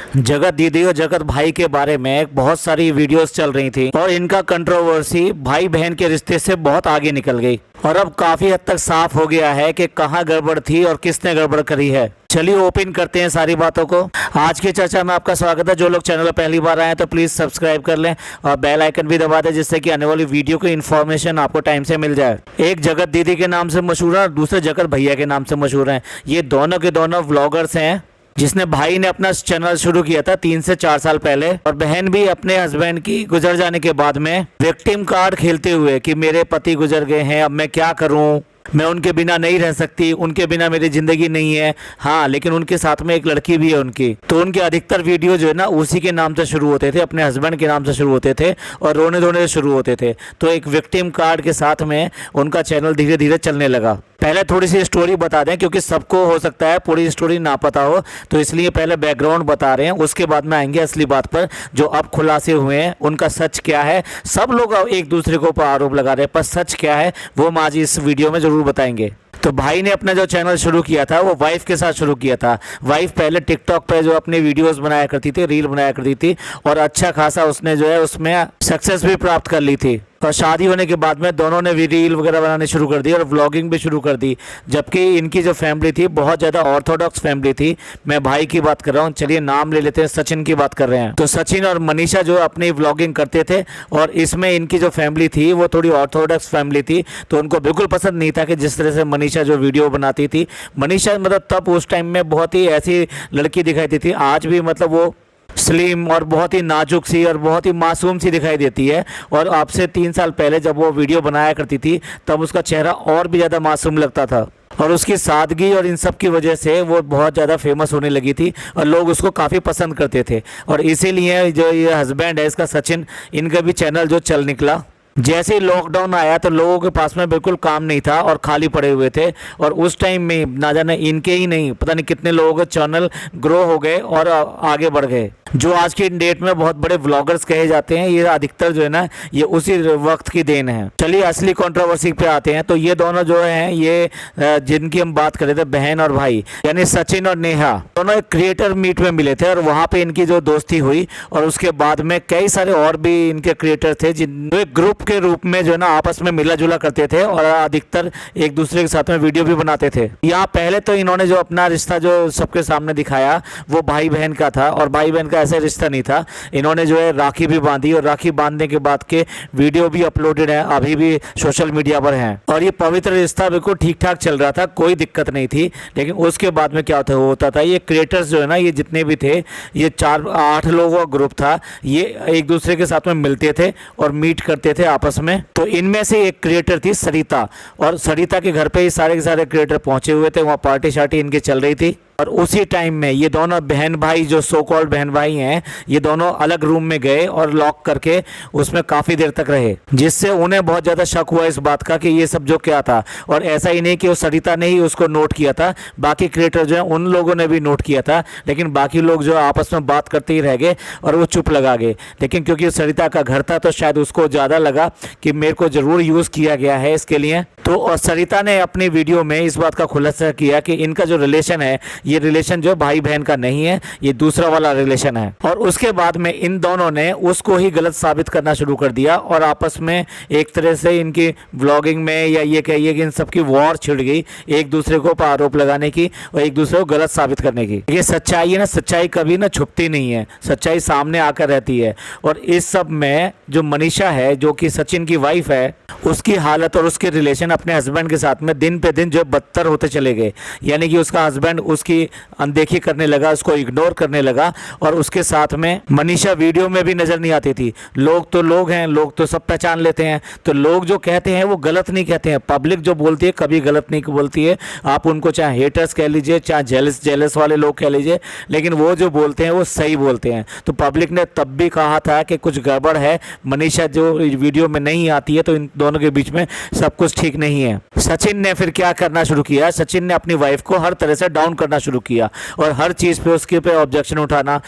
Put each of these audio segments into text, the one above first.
जगत दीदी और जगत भाई के बारे में बहुत सारी वीडियोस चल रही थी और इनका कंट्रोवर्सी भाई बहन के रिश्ते से बहुत आगे निकल गई और अब काफी हद तक साफ हो गया है कि कहां गड़बड़ थी और किसने गड़बड़ करी है। चलिए ओपन करते हैं सारी बातों को। आज की चर्चा में आपका स्वागत है। जो लोग चैनल पर पहली बार आए हैं तो प्लीज सब्सक्राइब कर लें और बेल आइकन भी दबा दें, जिससे कि आने वाली वीडियो की इन्फॉर्मेशन आपको टाइम से मिल जाए। एक जगत दीदी के नाम से मशहूर है और दूसरे जगत भैया के नाम से मशहूर हैं। ये दोनों के दोनों व्लॉगर्स हैं। जिसने भाई ने अपना चैनल शुरू किया था 3 से 4 साल पहले और बहन भी अपने हस्बैंड की गुजर जाने के बाद में विक्टिम कार्ड खेलते हुए कि मेरे पति गुजर गए हैं, अब मैं क्या करूं, मैं उनके बिना नहीं रह सकती, उनके बिना मेरी जिंदगी नहीं है। हाँ, लेकिन उनके साथ में एक लड़की भी है उनकी। तो उनके अधिकतर वीडियो जो है ना उसी के नाम से शुरू होते थे, अपने हस्बैंड के नाम से शुरू होते थे और रोने धोने से शुरू होते थे। तो एक विक्टिम कार्ड के साथ में उनका चैनल धीरे धीरे चलने लगा। पहले थोड़ी सी स्टोरी बता दें क्योंकि सबको हो सकता है पूरी स्टोरी ना पता हो, तो इसलिए पहले बैकग्राउंड बता रहे हैं, उसके बाद में आएंगे असली बात पर। जो अब खुलासे हुए हैं उनका सच क्या है। सब लोग एक दूसरे के ऊपर आरोप लगा रहे हैं, पर सच क्या है वो हम आज इस वीडियो में जरूर बताएंगे। तो भाई ने अपना जो चैनल शुरू किया था वो वाइफ के साथ शुरू किया था। वाइफ पहले टिकटॉक पे जो अपनी वीडियोस बनाया करती थी, रील बनाया करती थी और अच्छा खासा उसने जो है उसमें सक्सेस भी प्राप्त कर ली थी। और शादी होने के बाद में दोनों ने भी रील वगैरह बनाने शुरू कर दी और व्लॉगिंग भी शुरू कर दी। जबकि इनकी जो फैमिली थी बहुत ज़्यादा ऑर्थोडॉक्स फैमिली थी। मैं भाई की बात कर रहा हूँ, चलिए नाम ले लेते हैं, सचिन की बात कर रहे हैं। तो सचिन और मनीषा जो अपनी व्लॉगिंग करते थे और इसमें इनकी जो फैमिली थी वो थोड़ी ऑर्थोडॉक्स फैमिली थी। तो उनको बिल्कुल पसंद नहीं था कि जिस तरह से मनीषा जो वीडियो बनाती थी। मनीषा मतलब तब उस टाइम में बहुत ही ऐसी लड़की दिखाई देती थी, आज भी मतलब वो स्लिम और बहुत ही नाजुक सी और बहुत ही मासूम सी दिखाई देती है। और आपसे 3 साल पहले जब वो वीडियो बनाया करती थी तब उसका चेहरा और भी ज़्यादा मासूम लगता था और उसकी सादगी और इन सब की वजह से वो बहुत ज़्यादा फेमस होने लगी थी और लोग उसको काफ़ी पसंद करते थे। और इसीलिए जो ये हस्बैंड है इसका सचिन, इनका भी चैनल जो चल निकला। जैसे ही लॉकडाउन आया तो लोगों के पास में बिल्कुल काम नहीं था और खाली पड़े हुए थे और उस टाइम में ना जाने इनके ही नहीं पता नहीं कितने लोगों के चैनल ग्रो हो गए और आगे बढ़ गए। जो आज की डेट में बहुत बड़े व्लॉगर्स कहे जाते हैं, ये अधिकतर जो है ना ये उसी वक्त की देन है। चलिए असली कंट्रोवर्सी पे आते हैं। तो ये दोनों जो हैं ये जिनकी हम बात कर रहे थे बहन और भाई, यानी सचिन और नेहा, दोनों एक क्रिएटर मीट में मिले थे और वहाँ पे इनकी जो दोस्ती हुई और उसके बाद में कई सारे और भी इनके क्रिएटर थे जिन एक ग्रुप के रूप में जो है ना आपस में मिला जुला करते थे और अधिकतर एक दूसरे के साथ में वीडियो भी बनाते थे। यहाँ पहले तो इन्होंने जो अपना रिश्ता जो सबके सामने दिखाया वो भाई बहन का था और भाई बहन का ऐसा रिश्ता नहीं था। इन्होंने जो है राखी भी बांधी और राखी बांधने के बाद के वीडियो भी अपलोडेड है, अभी भी सोशल मीडिया पर हैं और ये पवित्र रिश्ता बिल्कुल ठीक ठाक चल रहा था, कोई दिक्कत नहीं थी। लेकिन उसके बाद में क्या होता था, ये क्रिएटर्स जो है ना ये जितने भी थे ये 4-8 लोगों का ग्रुप था। ये एक दूसरे के साथ में मिलते थे और मीट करते थे आपस में। तो इनमें से एक क्रिएटर थी सरिता और सरिता के घर पे ही सारे के सारे क्रिएटर पहुंचे हुए थे। वहाँ पार्टी शार्टी इनकी चल रही थी और उसी टाइम में ये दोनों बहन भाई जो सो कॉल्ड बहन भाई हैं ये दोनों अलग रूम में गए और लॉक करके उसमें काफ़ी देर तक रहे, जिससे उन्हें बहुत ज़्यादा शक हुआ इस बात का कि ये सब जो क्या था। और ऐसा ही नहीं कि वो सरिता ने ही उसको नोट किया था, बाकी क्रिएटर जो है उन लोगों ने भी नोट किया था। लेकिन बाकी लोग जो आपस में बात करते ही रह गए और वो चुप लगा गए। लेकिन क्योंकि सरिता का घर था तो शायद उसको ज़्यादा लगा कि मेरे को ज़रूर यूज़ किया गया है इसके लिए। तो और सरिता ने अपनी वीडियो में इस बात का खुलासा किया कि इनका जो रिलेशन है ये रिलेशन जो भाई बहन का नहीं है, ये दूसरा वाला रिलेशन है। और उसके बाद में इन दोनों ने उसको ही गलत साबित करना शुरू कर दिया और आपस में एक तरह से इनकी व्लॉगिंग में या ये कहिए कि इन सबकी वॉर छिड़ गई, एक दूसरे को आरोप लगाने की और एक दूसरे को गलत साबित करने की। ये सच्चाई है ना, सच्चाई कभी ना छुपती नहीं है, सच्चाई सामने आकर रहती है। और इस सब में जो मनीषा है जो कि सचिन की वाइफ है, उसकी हालत और उसके रिलेशन अपने हस्बैंड के साथ में दिन पे दिन जो बदतर होते चले गए। यानी कि उसका हस्बैंड उसकी अनदेखी करने लगा, उसको इग्नोर करने लगा और उसके साथ में मनीषा वीडियो में भी नजर नहीं आती थी। लोग तो लोग हैं, लोग तो सब पहचान लेते हैं। तो लोग जो कहते हैं वो गलत नहीं कहते हैं, पब्लिक जो बोलती है कभी गलत नहीं बोलती है। आप उनको चाहे हेटर्स कह लीजिए, चाहे जेलस वाले लोग कह लीजिए, लेकिन वो जो बोलते हैं वो सही बोलते हैं। तो पब्लिक ने तब भी कहा था कि कुछ गड़बड़ है, मनीषा जो वीडियो में नहीं आती है तो इन दोनों के बीच में सब कुछ ठीक नहीं है। सचिन ने फिर क्या करना शुरू किया, सचिन ने अपनी वाइफ को हर तरह से डाउन करना शुरू शुरू किया और हर चीज़ पे उसके पे ऑब्जेक्शन उठाना।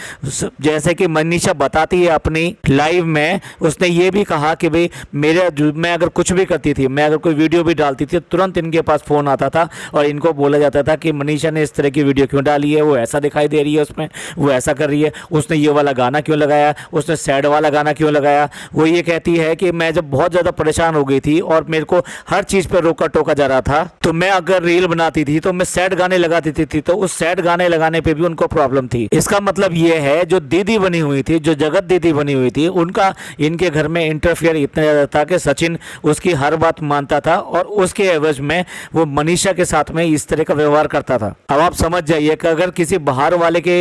जैसे कि मनीषा बताती है अपनी लाइव में, उसने ये भी कहा कि भाई मैं अगर कुछ भी करती थी, मैं अगर कोई वीडियो भी डालती थी, तुरंत इनके पास फ़ोन आता था और इनको बोला जाता था कि मनीषा ने इस तरह की वीडियो क्यों डाली है, वो ऐसा दिखाई दे रही है उसमें, वो ऐसा कर रही है, उसने ये वाला गाना क्यों लगाया, उसने सैड वाला गाना क्यों लगाया। वो ये कहती है कि मैं जब बहुत ज़्यादा परेशान हो गई थी और मेरे को हर चीज़ पर रोका टोका जा रहा था, तो मैं अगर रील बनाती थी तो मैं सैड गाने लगा देती थी, तो उस सैड गाने लगाने पे भी उनको प्रॉब्लम थी। इसका मतलब ये है जो दीदी बनी हुई थी, जो जगत दीदी बनी हुई थी, उनका इनके घर में इंटरफियर इतना ज़्यादा था कि सचिन उसकी हर बात मानता था और उसके एवज में वो मनीषा के साथ में इस तरह का व्यवहार करता था। अब आप समझ जाइए कि अगर किसी बाहर वाले के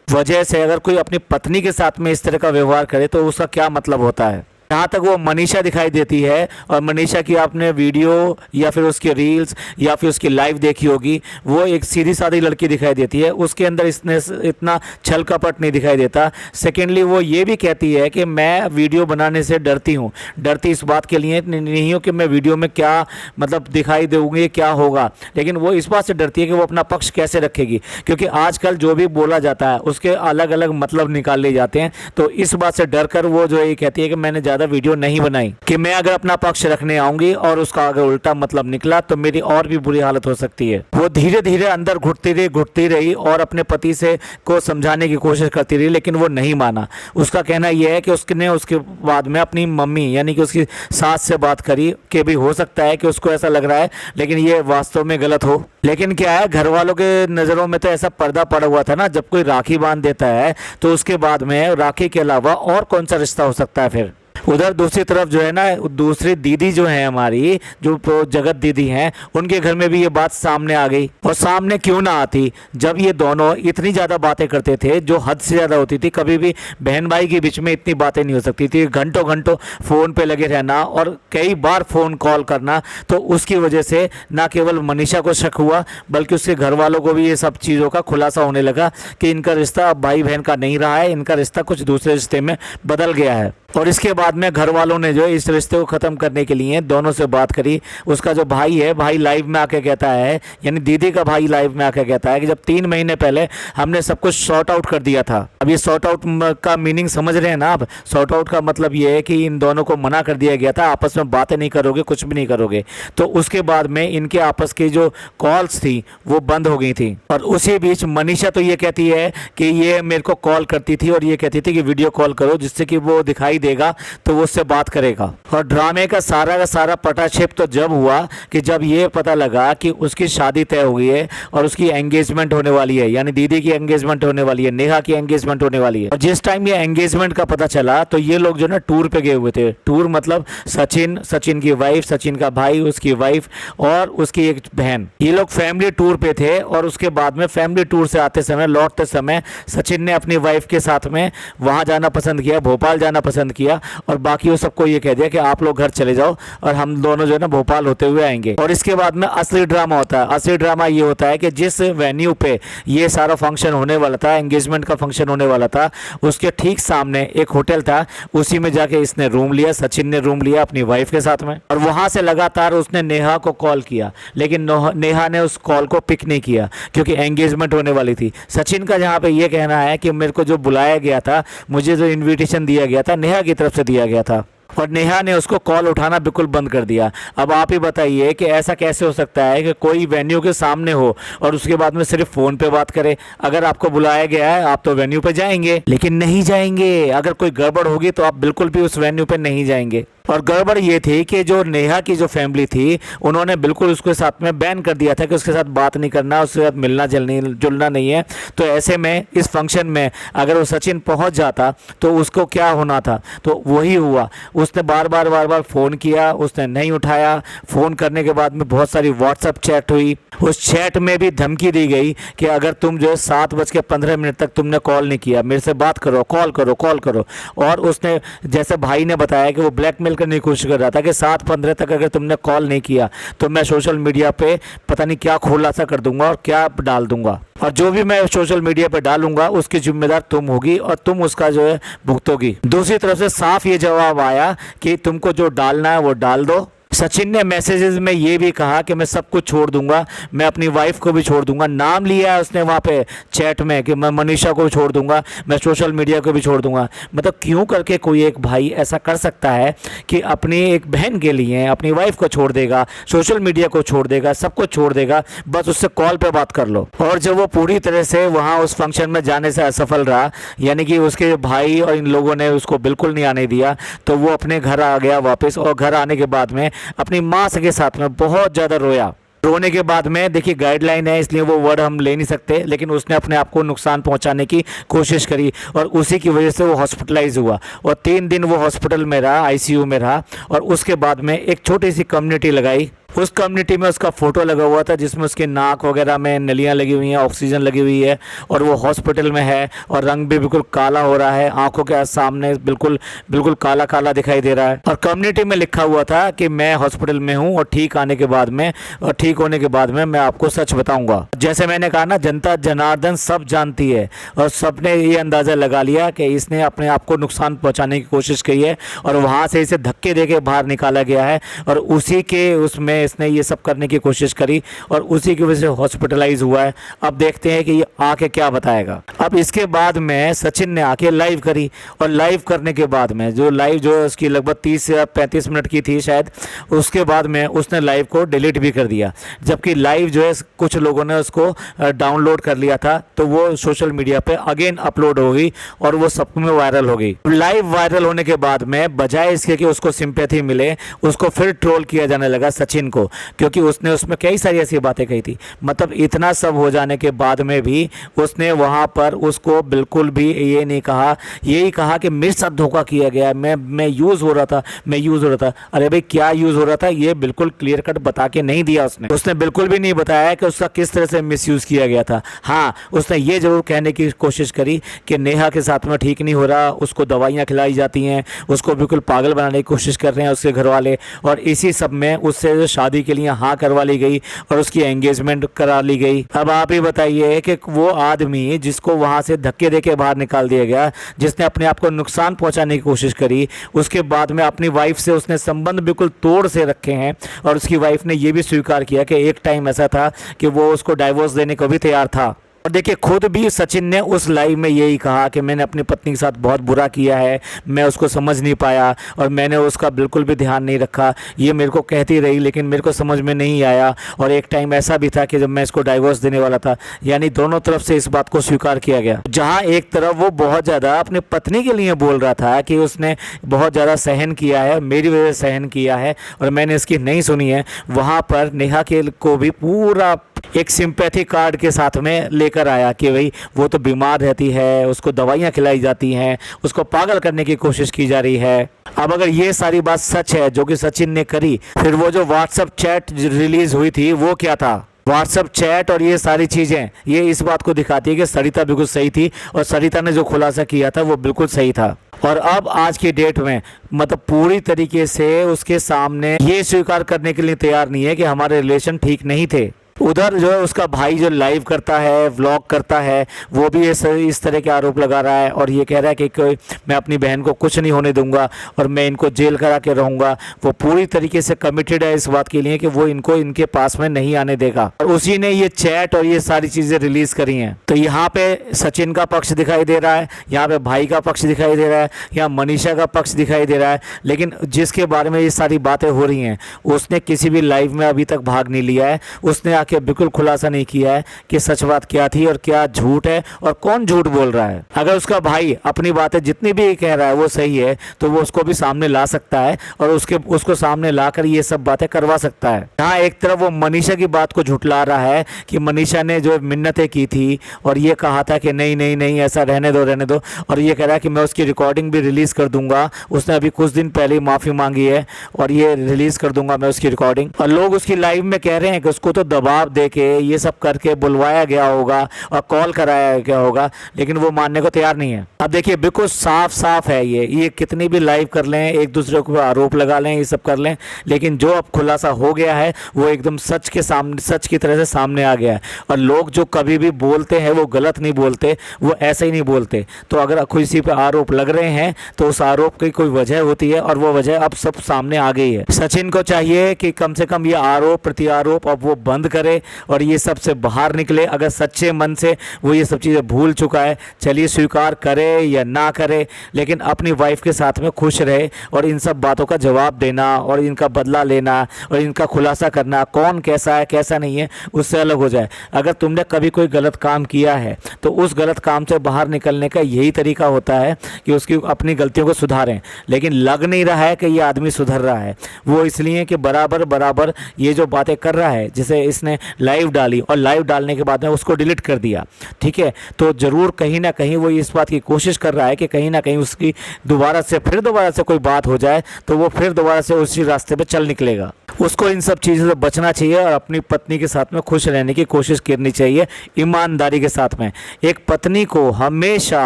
वजह से अगर कोई अपनी पत्नी के साथ में इस तरह का व्यवहार करे तो उसका क्या मतलब होता है। जहाँ तक वो मनीषा दिखाई देती है, और मनीषा की आपने वीडियो या फिर उसकी रील्स या फिर उसकी लाइव देखी होगी, वो एक सीधी सादी लड़की दिखाई देती है, उसके अंदर इसने इतना छल कपट नहीं दिखाई देता। सेकेंडली वो ये भी कहती है कि मैं वीडियो बनाने से डरती हूँ, डरती इस बात के लिए नहीं हूँ कि मैं वीडियो में क्या मतलब दिखाई दूँगी, क्या होगा, लेकिन वो इस बात से डरती है कि वो अपना पक्ष कैसे रखेगी, क्योंकि आजकल जो भी बोला जाता है उसके अलग अलग मतलब निकाल लिए जाते हैं। तो इस बात से डर कर वो जो है ये कहती है कि मैंने ज़्यादा वीडियो नहीं बनाई कि मैं अगर अपना पक्ष रखने आऊंगी और उसका अगर उल्टा मतलब निकला तो मेरी और भी बुरी हालत हो सकती है। वो धीरे धीरे अंदर घुटती रही और अपने पति से को समझाने की कोशिश करती रही, लेकिन वो नहीं माना। उसका कहना यह है कि उसने उसके बाद में अपनी मम्मी यानी कि उसकी सास से बात करी कि भी हो सकता है कि उसको ऐसा लग रहा है, लेकिन ये वास्तव में गलत हो। लेकिन क्या है, घर वालों के नज़रों में तो ऐसा पर्दा पड़ा हुआ था ना, जब कोई राखी बांध देता है तो उसके बाद में राखी के अलावा और कौन सा रिश्ता हो सकता है फिर। उधर दूसरी तरफ जो है ना, दूसरी दीदी जो है हमारी, जो जगत दीदी हैं, उनके घर में भी ये बात सामने आ गई। और सामने क्यों ना आती जब ये दोनों इतनी ज़्यादा बातें करते थे, जो हद से ज़्यादा होती थी। कभी भी बहन भाई के बीच में इतनी बातें नहीं हो सकती थी, घंटों घंटों फ़ोन पे लगे रहना और कई बार फ़ोन कॉल करना। तो उसकी वजह से ना केवल मनीषा को शक हुआ बल्कि उसके घर वालों को भी ये सब चीज़ों का खुलासा होने लगा कि इनका रिश्ता अब भाई बहन का नहीं रहा है, इनका रिश्ता कुछ दूसरे रिश्ते में बदल गया है। और इसके बाद में घर वालों ने जो इस रिश्ते को ख़त्म करने के लिए दोनों से बात करी। उसका जो भाई है, भाई लाइव में आके कहता है, यानी दीदी का भाई लाइव में आके कहता है कि जब 3 महीने पहले हमने सब कुछ सॉर्ट आउट कर दिया था। अब ये सॉर्ट आउट का मीनिंग समझ रहे हैं ना आप। सॉर्ट आउट का मतलब ये है कि इन दोनों को मना कर दिया गया था, आपस में बातें नहीं करोगे, कुछ भी नहीं करोगे। तो उसके बाद में इनके आपस की जो कॉल्स थी वो बंद हो गई थी। और उसी बीच मनीषा तो ये कहती है कि ये मेरे को कॉल करती थी और ये कहती थी कि वीडियो कॉल करो जिससे कि वो दिखाई देगा तो वो उससे बात करेगा। और ड्रामे का सारा पटाक्षेप तो जब हुआ कि जब ये पता लगा कि उसकी शादी तय हो गई है और उसकी एंगेजमेंट होने वाली है, यानी दीदी की एंगेजमेंट होने वाली है, नेहा की एंगेजमेंट होने वाली है। और जिस टाइम ये एंगेजमेंट का पता चला तो ये लोग जो ना टूर पे गए हुए थे। टूर मतलब सचिन की वाइफ, सचिन का भाई, उसकी वाइफ और उसकी एक बहन, ये लोग फैमिली टूर पे थे। और उसके बाद में फैमिली टूर से आते समय, लौटते समय सचिन ने अपनी वाइफ के साथ में वहाँ जाना पसंद किया, भोपाल जाना पसंद किया और बाकी वो सबको ये कह दिया कि आप लोग घर चले जाओ और हम दोनों जो है ना भोपाल होते हुए आएंगे। और इसके बाद में असली ड्रामा होता है। असली ड्रामा ये होता है कि जिस वेन्यू पे ये सारा फंक्शन होने वाला था, एंगेजमेंट का फंक्शन होने वाला था, उसके ठीक सामने एक होटल था, उसी में जाके इसने रूम लिया, सचिन ने रूम लिया अपनी वाइफ के साथ में। और वहां से लगातार उसने नेहा को कॉल किया, लेकिन नेहा ने उस कॉल को पिक नहीं किया क्योंकि एंगेजमेंट होने वाली थी। सचिन का जहाँ पे ये कहना है कि मेरे को जो बुलाया गया था, मुझे जो इन्विटेशन दिया गया था, नेहा की तरफ से दिया गया था और नेहा ने उसको कॉल उठाना बिल्कुल बंद कर दिया। अब आप ही बताइए कि ऐसा कैसे हो सकता है कि कोई वेन्यू के सामने हो और उसके बाद में सिर्फ फ़ोन पे बात करे। अगर आपको बुलाया गया है आप तो वेन्यू पे जाएंगे, लेकिन नहीं जाएंगे। अगर कोई गड़बड़ होगी तो आप बिल्कुल भी उस वेन्यू पे नहीं जाएंगे। और गड़बड़ ये थी कि जो नेहा की जो फैमिली थी उन्होंने बिल्कुल उसके साथ में बैन कर दिया था कि उसके साथ बात नहीं करना, उसके साथ मिलना जुलना नहीं है। तो ऐसे में इस फंक्शन में अगर वो सचिन पहुंच जाता तो उसको क्या होना था, तो वही हुआ। उसने बार बार फ़ोन किया, उसने नहीं उठाया। फ़ोन करने के बाद में बहुत सारी व्हाट्सएप चैट हुई। उस चैट में भी धमकी दी गई कि अगर तुम जो है 7:15 तक तुमने कॉल नहीं किया, मेरे से बात करो, कॉल करो। और उसने, जैसे भाई ने बताया कि वो ब्लैकमेल करने की कोशिश कर रहा था कि 7:15 तक अगर तुमने कॉल नहीं किया तो मैं सोशल मीडिया पे पता नहीं क्या खुलासा कर दूंगा और क्या डाल दूंगा, और जो भी मैं सोशल मीडिया पे डालूंगा उसकी जिम्मेदार तुम होगी और तुम उसका जो है भुगतोगी। दूसरी तरफ से साफ ये जवाब आया कि तुमको जो डालना है वो डाल दो, सचिन ने मैसेजेस में ये भी कहा कि मैं सब कुछ छोड़ दूंगा, मैं अपनी वाइफ को भी छोड़ दूंगा। नाम लिया है उसने वहाँ पे चैट में कि मैं मनीषा को भी छोड़ दूंगा, मैं सोशल मीडिया को भी छोड़ दूंगा। मतलब क्यों करके कोई एक भाई ऐसा कर सकता है कि अपनी एक बहन के लिए अपनी वाइफ को छोड़ देगा, सोशल मीडिया को छोड़ देगा, सब कुछ छोड़ देगा, बस उससे कॉल पे बात कर लो। और जब वो पूरी तरह से वहाँ उस फंक्शन में जाने से असफल रहा, यानी कि उसके भाई और इन लोगों ने उसको बिल्कुल नहीं आने दिया, तो वो अपने घर आ गया वापस। और घर आने के बाद में अपनी माँ के साथ में बहुत ज़्यादा रोया। रोने के बाद में देखिए गाइडलाइन है इसलिए वो वर्ड हम ले नहीं सकते, लेकिन उसने अपने आप को नुकसान पहुंचाने की कोशिश करी और उसी की वजह से वो हॉस्पिटलाइज हुआ और 3 दिन वो हॉस्पिटल में रहा, आईसीयू में रहा। और उसके बाद में एक छोटी सी कम्युनिटी लगाई। उस कम्युनिटी में उसका फ़ोटो लगा हुआ था जिसमें उसके नाक वगैरह में नलियाँ लगी हुई हैं, ऑक्सीजन लगी हुई है और वो हॉस्पिटल में है और रंग भी बिल्कुल काला हो रहा है, आंखों के सामने बिल्कुल बिल्कुल काला काला दिखाई दे रहा है। और कम्युनिटी में लिखा हुआ था कि मैं हॉस्पिटल में हूँ और ठीक होने के बाद में मैं आपको सच बताऊँगा। जैसे मैंने कहा ना, जनता जनार्दन सब जानती है और सबने ये अंदाज़ा लगा लिया कि इसने अपने आप को नुकसान पहुँचाने की कोशिश की है और वहाँ से इसे धक्के दे के बाहर निकाला गया है और उसी के उसमें इसने ये सब करने की कोशिश करी और उसी की वजह से हॉस्पिटलाइज हुआ है। अब देखते हैं कि ये आके क्या बताएगा। अब इसके बाद में सचिन ने आके लाइव करी और लाइव करने के बाद में जो उसकी लगभग 30 या 35 मिनट की थी शायद, उसके बाद में उसने लाइव को डिलीट भी कर दिया। जबकि लाइव जो है कुछ लोगों ने उसको डाउनलोड कर लिया था तो वो सोशल मीडिया पे अगेन अपलोड हो गई और वो सब में वायरल हो गई। लाइव वायरल होने के बाद में बजाय इसके कि उसको सिंपैथी मिले, उसको फिर ट्रोल किया जाने लगा सचिन को, क्योंकि उसने उसमें कई सारी ऐसी बातें कही थी। मतलब इतना सब हो जाने के बाद में भी उसने वहाँ पर उसको बिल्कुल भी ये नहीं कहा, यही कहा कि मेरे साथ धोखा किया गया, मैं यूज़ हो रहा था। अरे भाई क्या यूज़ हो रहा था ये बिल्कुल क्लियर कट बता के नहीं दिया उसने बिल्कुल भी नहीं बताया कि उसका किस तरह से मिसयूज़ किया गया था। हाँ, उसने ये जरूर कहने की कोशिश करी कि नेहा के साथ में ठीक नहीं हो रहा, उसको दवाइयाँ खिलाई जाती हैं, उसको बिल्कुल पागल बनाने की कोशिश कर रहे हैं उसके घर वाले, और इसी सब में उससे शादी के लिए हाँ करवा ली गई और उसकी एंगेजमेंट करा ली गई। अब आप ही बताइए कि वो आदमी जिसको वहाँ से धक्के दे के बाहर निकाल दिया गया, जिसने अपने आप को नुकसान पहुँचाने की कोशिश करी, उसके बाद में अपनी वाइफ से उसने संबंध बिल्कुल तोड़ से रखे हैं और उसकी वाइफ ने ये भी स्वीकार किया कि एक टाइम ऐसा था कि वो उसको डाइवोर्स देने को भी तैयार था। और देखिए खुद भी सचिन ने उस लाइव में यही कहा कि मैंने अपनी पत्नी के साथ बहुत बुरा किया है, मैं उसको समझ नहीं पाया और मैंने उसका बिल्कुल भी ध्यान नहीं रखा, ये मेरे को कहती रही लेकिन मेरे को समझ में नहीं आया और एक टाइम ऐसा भी था कि जब मैं इसको डाइवोर्स देने वाला था। यानी दोनों तरफ से इस बात को स्वीकार किया गया। जहाँ एक तरफ वो बहुत ज़्यादा अपनी पत्नी के लिए बोल रहा था कि उसने बहुत ज़्यादा सहन किया है, मेरी वजह से सहन किया है और मैंने इसकी नहीं सुनी है, वहाँ पर नेहा के को भी पूरा एक सिंपैथी कार्ड के साथ में लेकर आया कि भाई वो तो बीमार रहती है, उसको दवाइयाँ खिलाई जाती हैं, उसको पागल करने की कोशिश की जा रही है। अब अगर ये सारी बात सच है जो कि सचिन ने करी, फिर वो जो व्हाट्सएप चैट रिलीज हुई थी वो क्या था? व्हाट्सएप चैट और ये सारी चीज़ें ये इस बात को दिखाती है कि सरिता बिल्कुल सही थी और सरिता ने जो खुलासा किया था वो बिल्कुल सही था। और अब आज की डेट में मतलब पूरी तरीके से उसके सामने ये स्वीकार करने के लिए तैयार नहीं है कि हमारे रिलेशन ठीक नहीं थे। उधर जो है उसका भाई जो लाइव करता है, व्लॉग करता है, वो भी इस तरह के आरोप लगा रहा है और ये कह रहा है कि मैं अपनी बहन को कुछ नहीं होने दूंगा और मैं इनको जेल करा के रहूँगा। वो पूरी तरीके से कमिटेड है इस बात के लिए कि वो इनको इनके पास में नहीं आने देगा और उसी ने ये चैट और ये सारी चीज़ें रिलीज़ करी हैं। तो यहाँ पे सचिन का पक्ष दिखाई दे रहा है, यहाँ पे भाई का पक्ष दिखाई दे रहा है, यहाँ मनीषा का पक्ष दिखाई दे रहा है, लेकिन जिसके बारे में ये सारी बातें हो रही हैं उसने किसी भी लाइव में अभी तक भाग नहीं लिया है। उसने आके बिल्कुल खुलासा नहीं किया है कि सच बात क्या थी और क्या झूठ है और कौन झूठ बोल रहा है। अगर उसका भाई अपनी बातें जितनी भी कह रहा है वो सही है तो वो उसको भी सामने ला सकता है और उसको सामने लाकर ये सब बातें करवा सकता है। यहाँ एक तरफ वो मनीषा की बात को झुठला रहा है कि मनीषा ने जो मिन्नतें की थी और ये कहा था कि नहीं नहीं नहीं ऐसा रहने दो, और ये कह रहा है कि मैं उसकी रिकॉर्डिंग भी रिलीज़ कर दूंगा। उसने अभी कुछ दिन पहले माफ़ी मांगी है और ये रिलीज़ कर दूंगा मैं उसकी रिकॉर्डिंग। और लोग उसकी लाइव में कह रहे हैं कि उसको तो दबा जवाब दे के ये सब करके बुलवाया गया होगा और कॉल कराया गया होगा, लेकिन वो मानने को तैयार नहीं है। अब देखिए बिल्कुल साफ साफ है ये कितनी भी लाइव कर लें, एक दूसरे को आरोप लगा लें, ये सब कर लें, लेकिन जो अब खुलासा हो गया है वो एकदम सच के सामने, सच की तरह से सामने आ गया है। और लोग जो कभी भी बोलते हैं वो गलत नहीं बोलते, वो ऐसे ही नहीं बोलते। तो अगर किसी पे आरोप लग रहे हैं तो उस आरोप की कोई वजह होती है और वो वजह अब सब सामने आ गई है। सचिन को चाहिए कि कम से कम ये आरोप प्रत्यारोप अब वो बंद करे और ये सब से बाहर निकले। अगर सच्चे मन से वो ये सब चीज़ें भूल चुका है, चलिए स्वीकार करे या ना करे, लेकिन अपनी वाइफ के साथ में खुश रहे और इन सब बातों का जवाब देना और इनका बदला लेना और इनका खुलासा करना, कौन कैसा है कैसा नहीं है, उससे अलग हो जाए। अगर तुमने कभी कोई गलत काम किया है तो उस गलत काम से बाहर निकलने का यही तरीका होता है कि उसकी अपनी गलतियों को सुधारें। लेकिन लग नहीं रहा है कि ये आदमी सुधर रहा है, वो इसलिए कि बराबर बराबर ये जो बातें कर रहा है, जैसे इसने लाइव डाली और लाइव डालने के बाद में उसको डिलीट कर दिया, ठीक है, तो ज़रूर कहीं ना कहीं वो इस बात की कोशिश कर रहा है कि कहीं ना कहीं उसकी दोबारा से कोई बात हो जाए तो वो फिर दोबारा से उसी रास्ते पे चल निकलेगा। उसको इन सब चीज़ों से बचना चाहिए और अपनी पत्नी के साथ में खुश रहने की कोशिश करनी चाहिए ईमानदारी के साथ में। एक पत्नी को हमेशा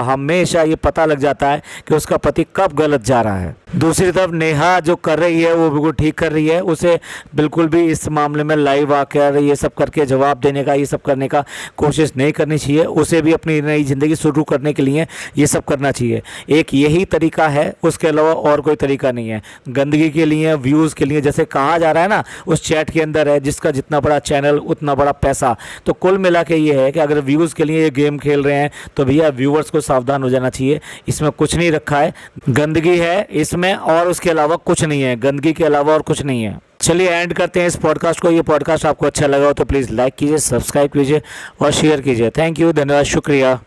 हमेशा ये पता लग जाता है कि उसका पति कब गलत जा रहा है। दूसरी तरफ नेहा जो कर रही है वो बिल्कुल ठीक कर रही है, उसे बिल्कुल भी इस मामले में लाइव आकर ये सब करके जवाब देने का, ये सब करने का कोशिश नहीं करनी चाहिए। उसे भी अपनी नई ज़िंदगी शुरू करने के लिए ये सब करना चाहिए। एक यही तरीका है, उसके अलावा और कोई तरीका नहीं है। गंदगी के लिए, व्यूज़ के लिए, जैसे कहा जा रहा है ना उस चैट के अंदर है, जिसका जितना बड़ा चैनल उतना बड़ा पैसा। तो कुल मिला के ये है कि अगर व्यूज़ के लिए ये गेम खेल रहे हैं तो भैया व्यूवर्स को सावधान हो जाना चाहिए। इसमें कुछ नहीं रखा है, गंदगी है इसमें और उसके अलावा कुछ नहीं है, गंदगी के अलावा और कुछ नहीं है। चलिए एंड करते हैं इस पॉडकास्ट को। ये पॉडकास्ट आपको अच्छा लगा हो तो प्लीज़ लाइक कीजिए, सब्सक्राइब कीजिए और शेयर कीजिए। थैंक यू, धन्यवाद, शुक्रिया।